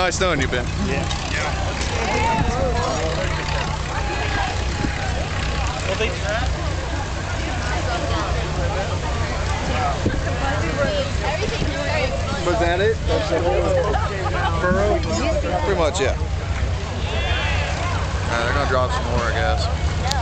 nice knowing you, Ben. Yeah. Was that it? That's the whole furrow? Pretty much, yeah. They're gonna drop some more, I guess.